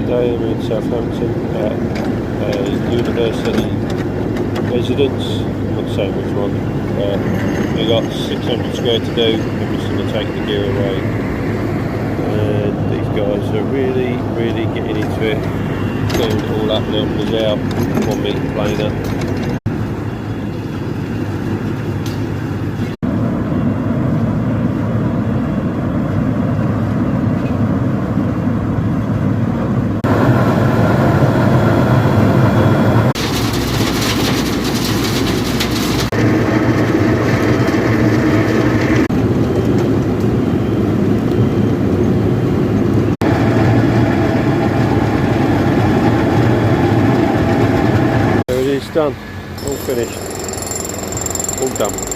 today. I'm in Southampton at a university residence. I'm not saying which one. We've got 600 square to do. I'm just going to take the gear away. And these guys are really getting into it. Clearing it all up, numbers out, 1 metre planer. It's done, all finished, all done.